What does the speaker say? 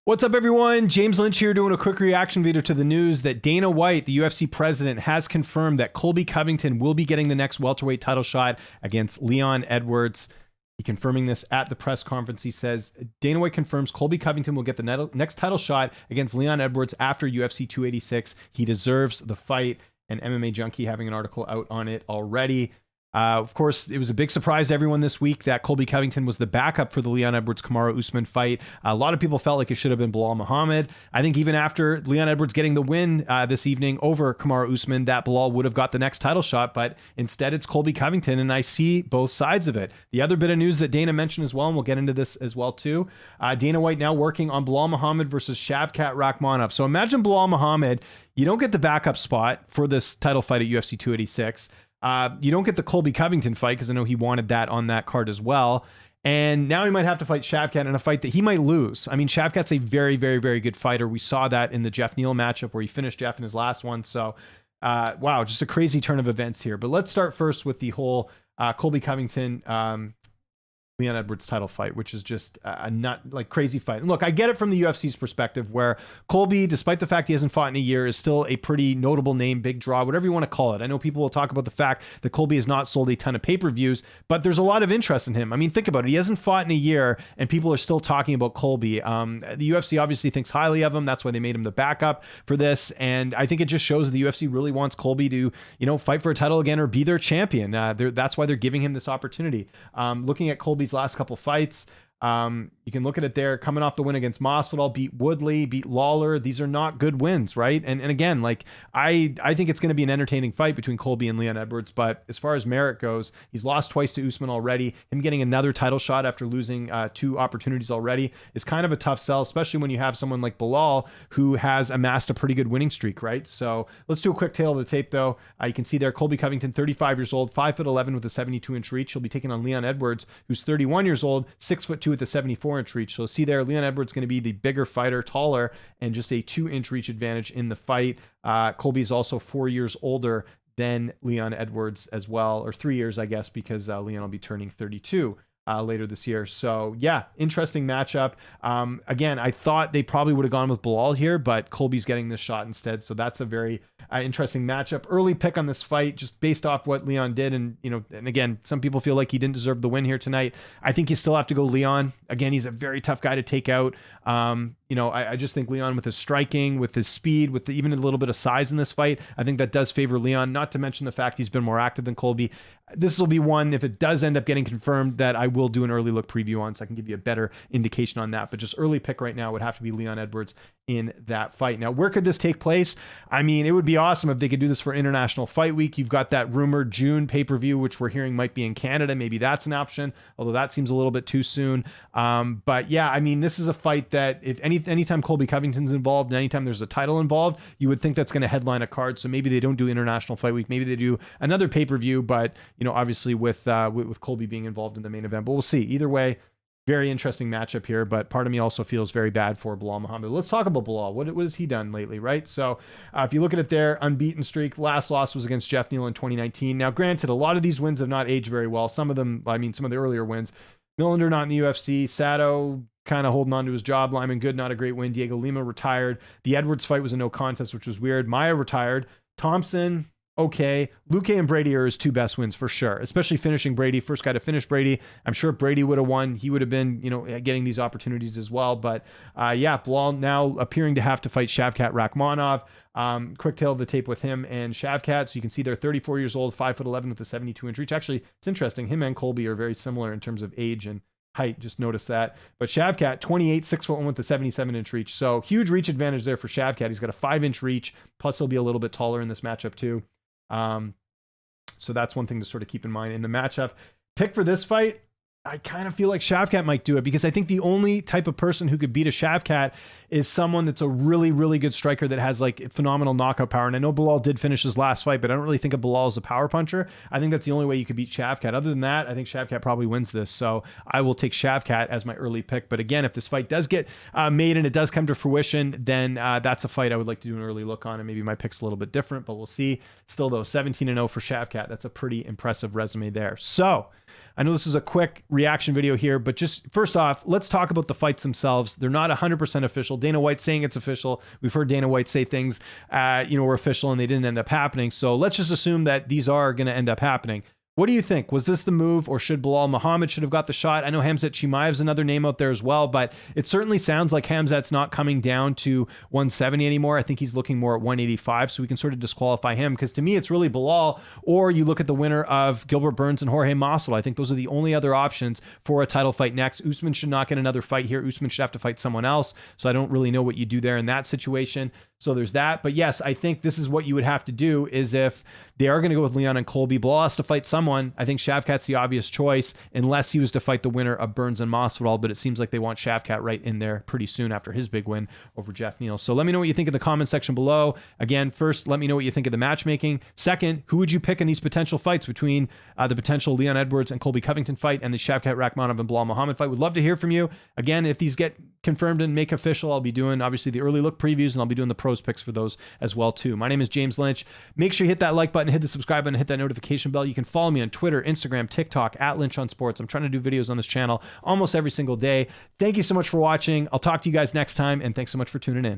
What's up, everyone? James Lynch here doing a quick reaction video to the news that Dana White, the UFC president, has confirmed that Colby Covington will be getting the next welterweight title shot against Leon Edwards. He confirming this at the press conference. He says, Dana White confirms Colby Covington will get the next title shot against Leon Edwards after UFC 286. He deserves the fight. And MMA Junkie having an article out on it already. Of course, it was a big surprise to everyone this week that Colby Covington was the backup for the Leon Edwards-Kamaru Usman fight. A lot of people felt like it should have been Belal Muhammad. I think even after Leon Edwards getting the win this evening over Kamaru Usman, that Belal would have got the next title shot, but instead it's Colby Covington, and I see both sides of it. The other bit of news that Dana mentioned as well, and we'll get into this as well too, Dana White now working on Belal Muhammad versus Shavkat Rakhmonov. So imagine Belal Muhammad, you don't get the backup spot for this title fight at UFC 286. You don't get the Colby Covington fight because I know he wanted that on that card as well. And now he might have to fight Shavkat in a fight that he might lose. I mean, Shavkat's a very, very, very good fighter. We saw that in the Jeff Neal matchup where he finished Jeff in his last one. So, wow, just a crazy turn of events here. But let's start first with the whole Colby Covington Leon Edwards title fight, which is just a crazy fight. And look, I get it from the UFC's perspective where Colby, despite the fact he hasn't fought in a year, is still a pretty notable name, big draw, whatever you want to call it. I know people will talk about the fact that Colby has not sold a ton of pay-per-views, but there's a lot of interest in him. I mean, think about it. He hasn't fought in a year and people are still talking about Colby. The UFC obviously thinks highly of him. That's why they made him the backup for this. And I think it just shows the UFC really wants Colby to, fight for a title again or be their champion. That's why they're giving him this opportunity. Looking at Colby's last couple fights, you can look at it there, coming off the win against Masvidal, beat Woodley, beat Lawler. These are not good wins, right? And again, I think it's going to be an entertaining fight between Colby and Leon Edwards, but as far as merit goes, he's lost twice to Usman already. Him getting another title shot after losing two opportunities already is kind of a tough sell, especially when you have someone like Belal who has amassed a pretty good winning streak, right? So let's do a quick tail of the tape though. You can see there Colby Covington, 35 years old, 5'11" with a 72-inch reach. He'll be taking on Leon Edwards, who's 31 years old, 6'2" with a 74-inch reach. So see there, Leon Edwards going to be the bigger fighter, taller, and just a 2-inch reach advantage in the fight. Colby is also 4 years older than Leon Edwards as well, or 3 years, I guess, because Leon will be turning 32 later this year. So yeah, interesting matchup. Again, I thought they probably would have gone with Belal here, but Colby's getting this shot instead. So that's a very interesting matchup. Early pick on this fight, just based off what Leon did. And, and again, some people feel like he didn't deserve the win here tonight. I think you still have to go Leon. Again, he's a very tough guy to take out. I just think Leon with his striking, with his speed, with even a little bit of size in this fight, I think that does favor Leon, not to mention the fact he's been more active than Colby. This will be one, if it does end up getting confirmed, that I will do an early look preview on, so I can give you a better indication on that. But just early pick right now would have to be Leon Edwards in that fight. Now, where could this take place? I mean, it would be awesome if they could do this for International Fight Week. You've got that rumored June pay-per-view, which we're hearing might be in Canada. Maybe that's an option, although that seems a little bit too soon. But yeah, I mean, this is a fight that if anytime Colby Covington's involved and anytime there's a title involved, you would think that's going to headline a card. So maybe they don't do International Fight Week. Maybe they do another pay-per-view, but obviously with Colby being involved in the main event. But we'll see. Either way, very interesting matchup here, but part of me also feels very bad for Belal Muhammad. Let's talk about Belal. What has he done lately, right? So if you look at it there, unbeaten streak. Last loss was against Jeff Neal in 2019. Now, granted, a lot of these wins have not aged very well. Some of them, some of the earlier wins. Millender not in the UFC. Sato kind of holding on to his job. Lyman Good, not a great win. Diego Lima retired. The Edwards fight was a no contest, which was weird. Maia retired. Thompson, okay. Luque and Brady are his two best wins for sure, especially finishing Brady. First guy to finish Brady. I'm sure if Brady would have won, he would have been, getting these opportunities as well. But yeah, Belal now appearing to have to fight Shavkat Rakhmonov. Quick tail of the tape with him and Shavkat. So you can see they're 34 years old, 5'11" with a 72-inch reach. Actually, it's interesting. Him and Colby are very similar in terms of age and height. Just notice that. But Shavkat, 28, 6'1" with a 77-inch reach. So huge reach advantage there for Shavkat. He's got a 5-inch reach. Plus, he'll be a little bit taller in this matchup too. So that's one thing to sort of keep in mind in the matchup. Pick for this fight, I kind of feel like Shavkat might do it because I think the only type of person who could beat a Shavkat is someone that's a really, really good striker that has phenomenal knockout power. And I know Belal did finish his last fight, but I don't really think of Belal as a power puncher. I think that's the only way you could beat Shavkat. Other than that, I think Shavkat probably wins this. So I will take Shavkat as my early pick. But again, if this fight does get made and it does come to fruition, then that's a fight I would like to do an early look on. And maybe my pick's a little bit different, but we'll see. Still though, 17-0 for Shavkat. That's a pretty impressive resume there. So I know this is a quick reaction video here, but just first off, let's talk about the fights themselves. They're not 100% official. Dana White saying it's official. We've heard Dana White say things, were official and they didn't end up happening. So let's just assume that these are going to end up happening. What do you think? Was this the move, or should Belal Muhammad should have got the shot? I know Khamzat Chimaev's another name out there as well, but it certainly sounds like Khamzat's not coming down to 170 anymore. I think he's looking more at 185, so we can sort of disqualify him, because to me, it's really Belal, or you look at the winner of Gilbert Burns and Jorge Masvidal. I think those are the only other options for a title fight next. Usman should not get another fight here. Usman should have to fight someone else, so I don't really know what you do there in that situation. So there's that. But yes, I think this is what you would have to do, is if they are going to go with Leon and Colby, Belal has to fight someone. I think Shavkat's the obvious choice, unless he was to fight the winner of Burns and Masvidal, but it seems like they want Shavkat right in there pretty soon after his big win over Jeff Neal. So let me know what you think in the comment section below. Again, first, let me know what you think of the matchmaking. Second, who would you pick in these potential fights between the potential Leon Edwards and Colby Covington fight and the Shavkat Rakhmonov and Belal Muhammad fight? Would love to hear from you. Again, if these get confirmed and make official, I'll be doing obviously the early look previews, and I'll be doing the pros picks for those as well too. My name is James Lynch. Make sure you hit that like button, hit the subscribe button, hit that notification bell. You can follow me on Twitter, Instagram, TikTok at Lynch on Sports. I'm trying to do videos on this channel almost every single day. Thank you so much for watching. I'll talk to you guys next time, and thanks so much for tuning in.